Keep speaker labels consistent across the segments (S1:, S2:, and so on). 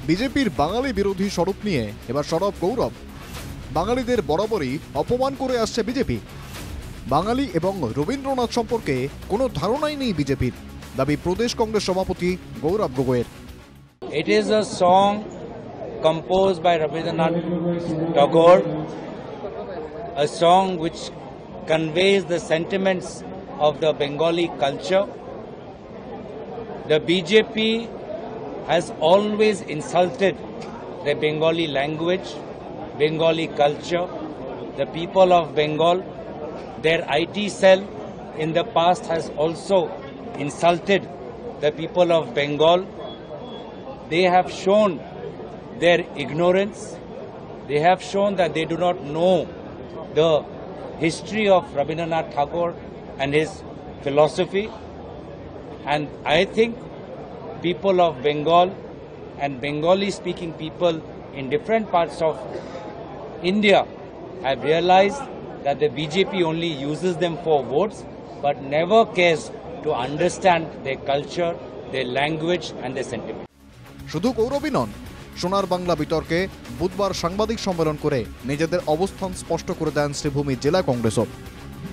S1: বিজেপির বাঙালি বিরোধী স্বরূপ নিয়ে এবার সরব গৌরব। বাঙালিদের বরাবরই অপমান করে আসছে বিজেপি। বাঙালি এবং রবীন্দ্রনাথ সম্পর্কে কোনো ধারণাই নেই বিজেপির, দাবি প্রদেশ কংগ্রেস সভাপতি গৌরব গগৈয়ের।
S2: It is a song composed by Rabindranath Tagore, a song which conveys the sentiments of the Bengali culture. The BJP has always insulted the Bengali language, Bengali culture, the people of Bengal. Their IT cell in the past has also insulted the people of Bengal. They have shown their ignorance. They have shown that they do not know the history of Rabindranath Tagore and his philosophy. And I think people of Bengal and Bengali-speaking people in different parts of India have realized that the BJP only uses them for votes, but never cares to understand their culture, their language and their sentiment.
S1: শুধু গৌরবই নন, সোনার বাংলা বিতর্কে বুধবার সাংবাদিক সম্মেলন করে নিজেদের অবস্থান স্পষ্ট করে দেন শ্রীভূমি জেলা কংগ্রেসও।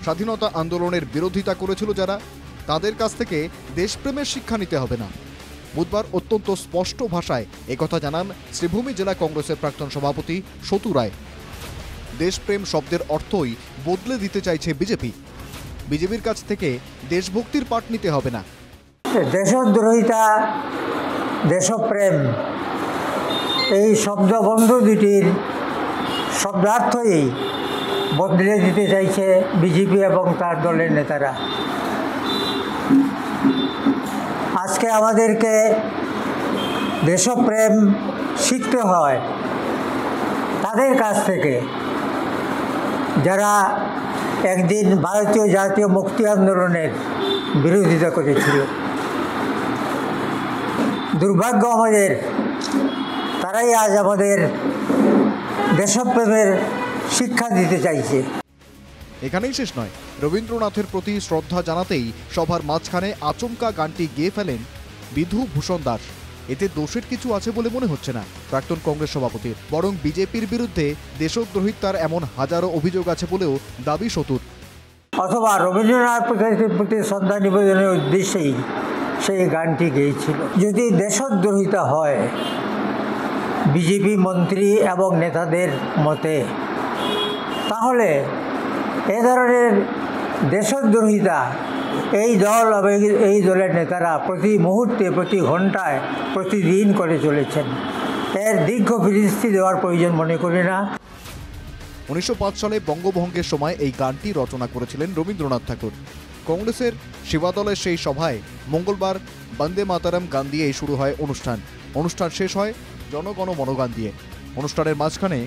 S1: স্বাধীনতা আন্দোলনের বিরোধিতা করেছিল যারা, তাদের কাছ থেকে দেশপ্রেমের শিক্ষা নিতে হবে না। বুধবার অত্যন্ত স্পষ্ট ভাষায় একথা জানান শ্রীভূমি জেলা কংগ্রেসের প্রাক্তন সভাপতি সতু রায়। দেশপ্রেম শব্দের অর্থই বদলে দিতে চাইছে বিজেপি। বিজেপির কাছ থেকে দেশভক্তির পাঠ নিতে হবে না।
S3: দেশদ্রোহিতা, দেশপ্রেম এই শব্দবন্ধ দুটির শব্দার্থই বদলে দিতে চাইছে বিজেপি এবং তার দলের নেতারা। আজকে আমাদেরকে দেশপ্রেম শিখতে হয় তাদের কাছ থেকে যারা একদিন ভারতীয় জাতীয় মুক্তি আন্দোলনের বিরোধিতা করেছিল। দুর্ভাগ্য আমাদের, তারাই আজ আমাদের দেশপ্রেমের শিক্ষা দিতে চাইছে।
S1: এখানেই শেষ নয়, রবীন্দ্রনাথের প্রতি শ্রদ্ধা জানাতেই সভার মাঝখানে আচমকা গানটি গেয়ে ফেলেন বিধু ভূষণ দাস। এতে দোষের কিছু আছে বলে মনে হচ্ছে না প্রাক্তন কংগ্রেস সভাপতির, বরং বিজেপির বিরুদ্ধে দেশদ্রোহিতার এমন হাজারো অভিযোগ আছে বলেও দাবি সতুর।
S3: অথবা রবীন্দ্রনাথের প্রতি শ্রদ্ধা নিবেদনের উদ্দেশ্যেই সেই গানটি গেয়েছিল। যদি দেশদ্রোহিতা হয় বিজেপি মন্ত্রী এবং নেতাদের মতে, তাহলে এ ধরনের দেশদ্রোহিতা এই দল এবং এই দলের নেতারা প্রতি মুহূর্তে, প্রতি ঘন্টায়, প্রতিদিন করে চলেছেন। এর দীর্ঘ ফিরিস্তি দেওয়ার প্রয়োজন মনে করি না।
S1: 1905 সালে বঙ্গভঙ্গের সময় এই গানটি রচনা করেছিলেন রবীন্দ্রনাথ ঠাকুর। কংগ্রেসের সেবাদলের সেই সভায় মঙ্গলবার বন্দে মাতরম গান দিয়েই শুরু হয় অনুষ্ঠান। অনুষ্ঠান শেষ হয় জনগণ মন গান দিয়ে। অনুষ্ঠানের মাঝখানে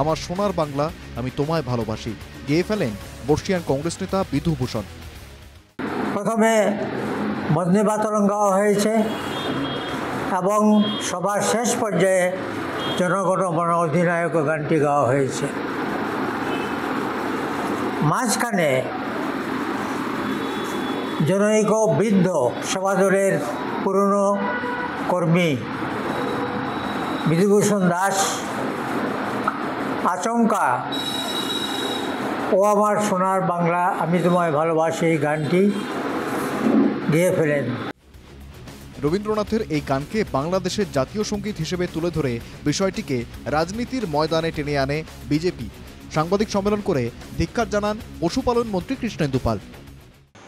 S1: আমার সোনার বাংলা আমি তোমায় ভালোবাসি গেয়ে ফেলেন বর্ষিয়ান কংগ্রেস নেতা বিধু ভূষণ।
S3: প্রথমে বন্দে মাতরম গাওয়া হয়েছে এবং সবার শেষ পর্যায়ে জনগণ মন অধিনায়ক গানটি গাওয়া হয়েছে। মাঝখানে জনৈক বৃদ্ধ সেবাদলের পুরনো কর্মী বিধুভূষণ দাস আচমকা ও আমার সোনার বাংলা আমি তোমায় ভালোবাসি এই গানটি গেয়ে ফেলেন।
S1: রবীন্দ্রনাথের এই গানকে বাংলাদেশের জাতীয় সঙ্গীত হিসেবে তুলে ধরে বিষয়টিকে রাজনীতির ময়দানে টেনে আনে বিজেপি। সাংবাদিক সম্মেলন করে ধিক্কার জানান পশুপালন মন্ত্রী কৃষ্ণেন্দু পাল।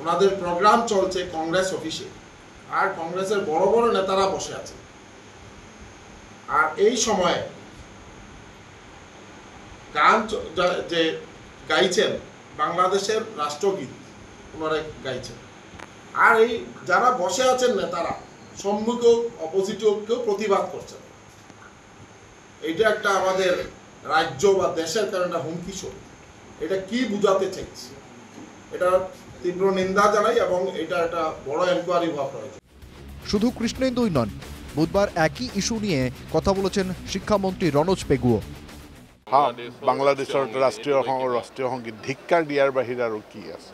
S4: ওনাদের প্রোগ্রাম চলছে কংগ্রেস অফিসে, আর কংগ্রেসের বড় বড় নেতারা বসে আছে, আর এই সময়ে গান যে গাইছেন বাংলাদেশের রাষ্ট্রগীত ওনারা গাইছেন, আর এই যারা বসে আছেন নেতারা সম্মুখে অপোজিটেও কেউ প্রতিবাদ করছেন। এটা একটা আমাদের রাজ্য বা দেশের কারণে হুমকি স্বরূপ। এটা কি বুঝাতে চাইছে, এটা তীব্র নিন্দা জানাই এবং এটা একটা বড় এনকোয়ারি হওয়া প্রয়োজন।
S1: শুধু কৃষ্ণেন্দুই নন, বুধবার একই ইস্যু নিয়ে কথা বলেছেন শিক্ষামন্ত্রী রনোজ পেগুও।
S5: বাংলাদেশের রাষ্ট্রীয় সংগীত ধিক্কার দিয়ার বাহিরে আর কি আছে?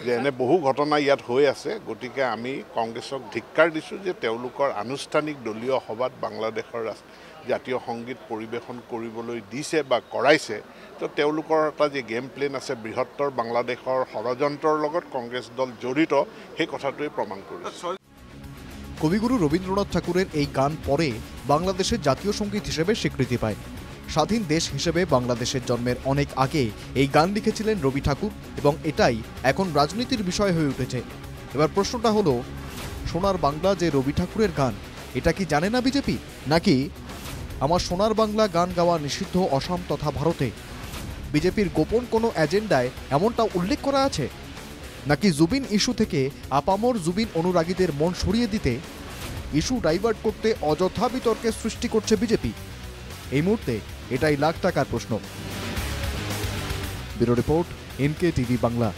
S5: যে এনে বহু ঘটনা ইয়াত হৈ আছে। গতিকে আমি কংগ্ৰেছক ধিক্কাৰ দিছোঁ যে তেওঁলোকৰ আনুষ্ঠানিক দলীয় সভাত বাংলাদেশৰ জাতীয় সংগীত পৰিৱেশন কৰিবলৈ দিছে বা কৰাইছে। তো তেওঁলোকৰ এটা যে গেম প্লেন আছে বৃহত্তৰ বাংলাদেশৰ ষড়যন্ত্ৰৰ লগত কংগ্ৰেছ দল জড়িত, সেই কথাটোৱে প্ৰমাণ কৰিছে।
S1: কবিগুরু রবীন্দ্রনাথ ঠাকুরের এই গান পরে বাংলাদেশের জাতীয় সঙ্গীত হিসেবে স্বীকৃতি পায়। স্বাধীন দেশ হিসেবে বাংলাদেশের জন্মের অনেক আগে এই গান লিখেছিলেন রবি ঠাকুর এবং এটাই এখন রাজনীতির বিষয় হয়ে উঠেছে। এবার প্রশ্নটা হলো, সোনার বাংলা যে রবি ঠাকুরের গান, এটা কি জানে না বিজেপি? নাকি আমার সোনার বাংলা গান গাওয়া নিষিদ্ধ অসম তথা ভারতে? বিজেপির গোপন কোনো এজেন্ডায় এমনটা উল্লেখ করা আছে? নাকি জুবিন ইস্যু থেকে আপামর জুবিন অনুরাগীদের মন সরিয়ে দিতে ইস্যু ডাইভার্ট করতে অযথা বিতর্কের সৃষ্টি করছে বিজেপি? এই মুহূর্তে এটাই লাখ টাকার প্রশ্ন। Bureau report, NK TV Bangla.